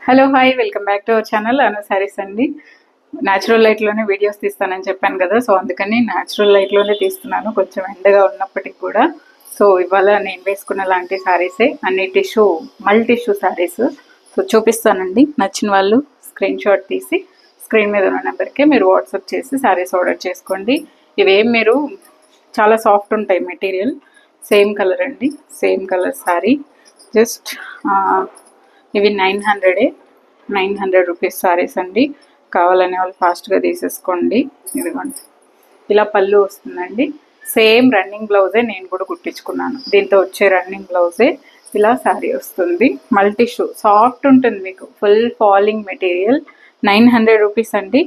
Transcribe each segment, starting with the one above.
Hello hi welcome back to our channel Anu Sarees అండి. Natural లైట్లోనే videos తీస్తానని చెప్పాను కదా, సో అందుకని న్యాచురల్ లైట్లోనే తీస్తున్నాను, కొంచెం ఎండగా ఉన్నప్పటికి కూడా. సో ఇవాళ నేను వేసుకున్న లాంటి శారీసే, అన్ని మల్టీ టిష్యూ శారీస్. సో చూపిస్తానండి, నచ్చిన వాళ్ళు స్క్రీన్ షాట్ తీసి స్క్రీన్ మీద ఉన్న నెంబర్కే మీరు వాట్సాప్ చేసి శారీస్ ఆర్డర్ చేసుకోండి. ఇవేం మీరు చాలా సాఫ్ట్ ఉంటాయి మెటీరియల్. సేమ్ కలర్ అండి, సేమ్ కలర్ శారీ. జస్ట్ ఇవి 900 రూపీస్ సారీస్ అండి. కావాలనే వాళ్ళు ఫాస్ట్గా తీసేసుకోండి. ఇదిగోండి, ఇలా పళ్ళు వస్తుందండి. సేమ్ రన్నింగ్ బ్లౌజే నేను కూడా కుట్టించుకున్నాను, దీంతో వచ్చే రన్నింగ్ బ్లౌజే ఇలా శారీ వస్తుంది. మల్టీ షూ సాఫ్ట్ ఉంటుంది, మీకు ఫుల్ ఫాలింగ్ మెటీరియల్. 900 రూపీస్ అండి.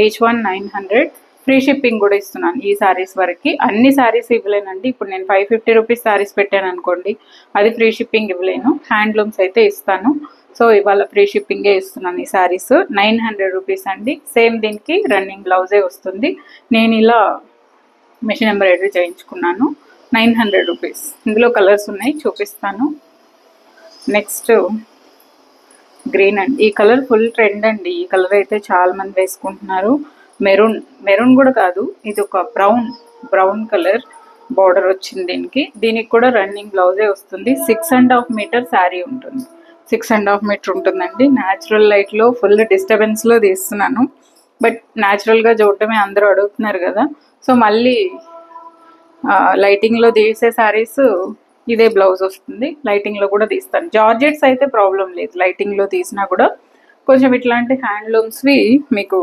Each one 900. ఫ్రీ షిప్పింగ్ కూడా ఇస్తున్నాను ఈ శారీస్ వరకు. అన్ని శారీస్ ఇవ్వలేనండి. ఇప్పుడు నేను 550 రూపీస్ శారీస్ పెట్టాను అనుకోండి, అది ఫ్రీ షిప్పింగ్ ఇవ్వలేను. హ్యాండ్లూమ్స్ అయితే ఇస్తాను. సో ఇవాళ ఫ్రీ షిప్పింగే ఇస్తున్నాను ఈ శారీస్. 900 రూపీస్ అండి. సేమ్ దీనికి రన్నింగ్ బ్లౌజే వస్తుంది. నేను ఇలా మిషన్ ఎంబ్రాయిడరీ చేయించుకున్నాను. 900 రూపీస్. ఇందులో కలర్స్ ఉన్నాయి, చూపిస్తాను. నెక్స్ట్ గ్రీన్ అండి. ఈ కలర్ ఫుల్ ట్రెండ్ అండి. ఈ కలర్ అయితే చాలా మంది వేసుకుంటున్నారు. మెరూన్ కూడా కాదు, ఇది ఒక బ్రౌన్ కలర్ బార్డర్ వచ్చింది దీనికి కూడా రన్నింగ్ బ్లౌజే వస్తుంది. 6.5 మీటర్ శారీ ఉంటుంది. 6.5 మీటర్ ఉంటుందండి. న్యాచురల్ లైట్లో ఫుల్ డిస్టర్బెన్స్లో తీస్తున్నాను, బట్ న్యాచురల్గా చూడటమే అందరూ అడుగుతున్నారు కదా. సో మళ్ళీ లైటింగ్లో తీసే శారీస్ ఇదే బ్లౌజ్ వస్తుంది. లైటింగ్లో కూడా తీస్తాను. జార్జెట్స్ అయితే ప్రాబ్లం లేదు, లైటింగ్లో తీసినా కూడా. కొంచెం ఇట్లాంటి హ్యాండ్లూమ్స్వి మీకు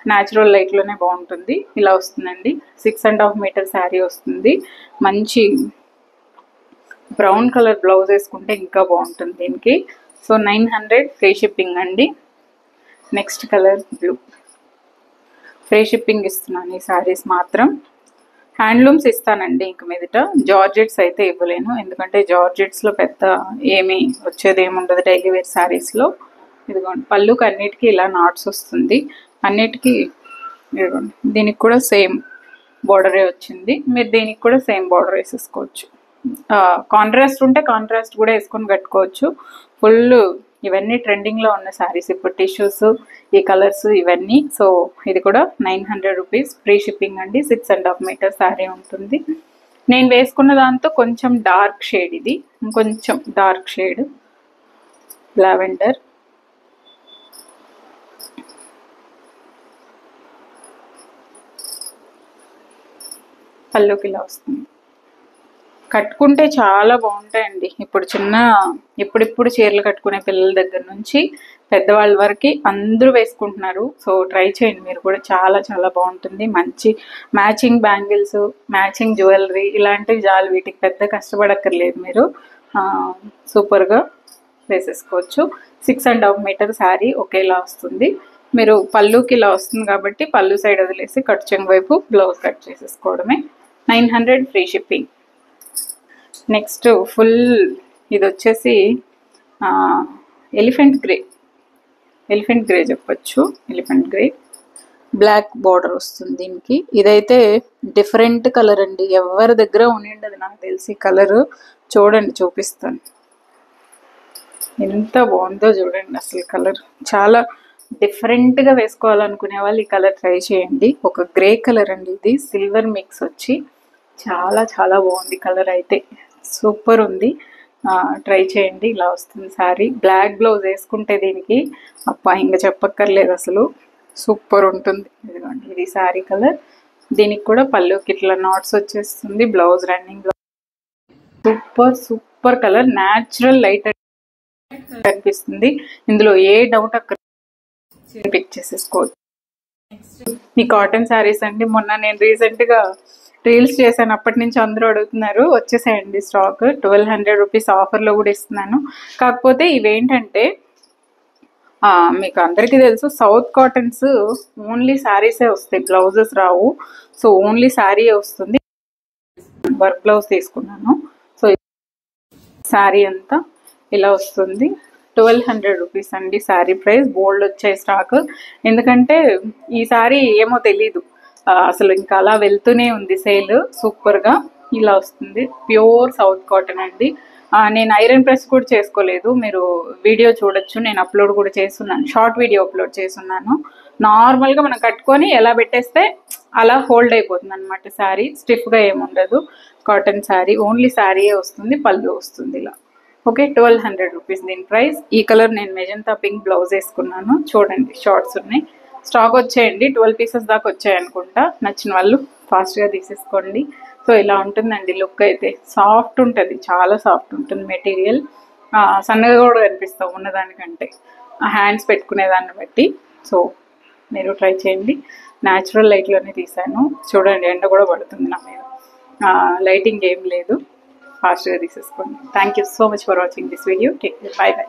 న్యాచురల్ లైట్లోనే బాగుంటుంది. ఇలా వస్తుందండి. 6.5 మీటర్ శారీ వస్తుంది. మంచి బ్రౌన్ కలర్ బ్లౌజ్ వేసుకుంటే ఇంకా బాగుంటుంది దీనికి. సో 900 ఫ్రీ షిప్పింగ్ అండి. Next colour blue. Free shipping ఇస్తున్నాను ఈ శారీస్ మాత్రం. హ్యాండ్లూమ్స్ ఇస్తానండి ఇంక మీదట. జార్జెట్స్ అయితే ఇవ్వలేను, ఎందుకంటే జార్జెట్స్లో పెద్ద ఏమీ వచ్చేది ఏముండదు డైలీ వేర్ శారీస్లో. ఇదిగోండి, పళ్ళుకి అన్నిటికీ ఇలా నాట్స్ వస్తుంది. అన్నిటికీ ఇదిగోండి, దీనికి కూడా సేమ్ బార్డరే వచ్చింది. మీరు దీనికి కూడా సేమ్ బార్డర్ వేసేసుకోవచ్చు. కాంట్రాస్ట్ ఉంటే కాంట్రాస్ట్ కూడా వేసుకొని కట్టుకోవచ్చు. ఫుల్ ఇవన్నీ ట్రెండింగ్లో ఉన్న శారీస్ ఇప్పుడు, టిష్యూస్, ఈ కలర్స్ ఇవన్నీ. సో ఇది కూడా 900 రూపీస్ ఫ్రీ షిప్పింగ్ అండి. 6.5 మీటర్ శారీ ఉంటుంది. నేను వేసుకున్న దాంతో కొంచెం డార్క్ షేడ్, ఇది ఇంకొంచెం డార్క్ షేడ్ లావెండర్. పళ్ళుకి ఇలా వస్తుంది. కట్టుకుంటే చాలా బాగుంటాయండి. ఇప్పుడిప్పుడు చీరలు కట్టుకునే పిల్లల దగ్గర నుంచి పెద్దవాళ్ళ వరకు అందరూ వేసుకుంటున్నారు. సో ట్రై చేయండి మీరు కూడా, చాలా చాలా బాగుంటుంది. మంచి మ్యాచింగ్ బ్యాంగిల్స్, మ్యాచింగ్ జ్యువెలరీ ఇలాంటివి చాలు, వీటికి పెద్ద కష్టపడక్కర్లేదు. మీరు సూపర్గా వేసేసుకోవచ్చు. 6.5 మీటర్ శారీ ఒకేలా వస్తుంది. మీరు పళ్ళుకి ఇలా వస్తుంది కాబట్టి పళ్ళు సైడ్ వదిలేసి కట్ చెంగు వైపు బ్లౌజ్ కట్ చేసేసుకోవడమే. 900 ఫ్రీ షిప్పింగ్. నెక్స్ట్ ఫుల్ ఇది వచ్చేసి ఎలిఫెంట్ గ్రే చెప్పచ్చు. ఎలిఫెంట్ గ్రే బ్లాక్ బార్డర్ వస్తుంది దీనికి. ఇదైతే డిఫరెంట్ కలర్ అండి, ఎవరి దగ్గర ఉండిండదు నాకు తెలిసి కలర్. చూడండి, చూపిస్తాను. ఎంత బాగుందో చూడండి అసలు. కలర్ చాలా డిఫరెంట్గా వేసుకోవాలనుకునే వాళ్ళు ఈ కలర్ ట్రై చేయండి. ఒక గ్రే కలర్ అండి, ఇది సిల్వర్ మిక్స్ వచ్చి చాలా చాలా బాగుంది. కలర్ అయితే సూపర్ ఉంది. ట్రై చేయండి. ఇలా వస్తుంది శారీ. బ్లాక్ బ్లౌజ్ వేసుకుంటే దీనికి అప్ప ఇంకా చెప్పక్కర్లేదు అసలు, సూపర్ ఉంటుంది. ఇదిగోండి, ఇది శారీ కలర్. దీనికి కూడా పళ్ళుకి ఇట్లా నాట్స్ వచ్చేస్తుంది. Blouse running blouse. Super colour, natural light కనిపిస్తుంది. ఇందులో ఏ డౌట్ అక్కడ పిక్ చేసేసుకోవచ్చు. ఈ కాటన్ శారీస్ అండి. మొన్న నేను రీసెంట్గా రీల్స్ చేశాను, అప్పటి నుంచి అందరూ అడుగుతున్నారు. వచ్చేసాయండి స్టాక్. 1200 రూపీస్ ఆఫర్లో కూడా ఇస్తున్నాను. కాకపోతే ఇవేంటంటే మీకు అందరికీ తెలుసు, సౌత్ కాటన్స్ ఓన్లీ శారీసే వస్తాయి, బ్లౌజెస్ రావు. సో ఓన్లీ శారీయే వస్తుంది. వర్క్ బ్లౌజ్ తీసుకున్నాను. సో శారీ అంతా ఇలా వస్తుంది. 1200 రూపీస్ అండి శారీ ప్రైస్. బోల్డ్ వచ్చాయి స్టాక్. ఎందుకంటే ఈ శారీ ఏమో తెలీదు, అసలు ఇంకా అలా వెళ్తూనే ఉంది సేల్. సూపర్గా ఇలా వస్తుంది. ప్యూర్ సౌత్ కాటన్ అండి. నేను ఐరన్ ప్రెస్ కూడా చేసుకోలేదు, మీరు వీడియో చూడొచ్చు, నేను అప్లోడ్ కూడా చేస్తున్నాను, షార్ట్ వీడియో అప్లోడ్ చేస్తున్నాను. నార్మల్గా మనం కట్టుకొని ఎలా పెట్టేస్తే అలా హోల్డ్ అయిపోతుంది అనమాట శారీ, స్టిఫ్గా ఏముండదు. కాటన్ శారీ, ఓన్లీ శారీయే వస్తుంది, పళ్ళు వస్తుంది ఇలా. ఓకే, 1200 రూపీస్ దీని ప్రైస్. ఈ కలర్ నేను మెజంతా పింక్ బ్లౌజ్ వేసుకున్నాను. చూడండి షార్ట్స్ ఉన్నాయి, స్టాక్ వచ్చేయండి, 12 పీసెస్ దాకా వచ్చాయి అనుకుంటా. నచ్చిన వాళ్ళు ఫాస్ట్గా తీసేసుకోండి. సో ఇలా ఉంటుందండి లుక్ అయితే, సాఫ్ట్ ఉంటుంది, చాలా సాఫ్ట్ ఉంటుంది మెటీరియల్. సన్నగా కూడా కనిపిస్తాం ఉన్నదానికంటే, హ్యాండ్స్ పెట్టుకునే దాన్ని బట్టి. సో మీరు ట్రై చేయండి. న్యాచురల్ లైట్లోనే తీసాను, చూడండి ఎండ కూడా పడుతుంది నా మీద, లైటింగ్ ఏం లేదు. ఫాస్ట్గా తీసేసుకోండి. Thank you so much for watching this video. Take care, by by.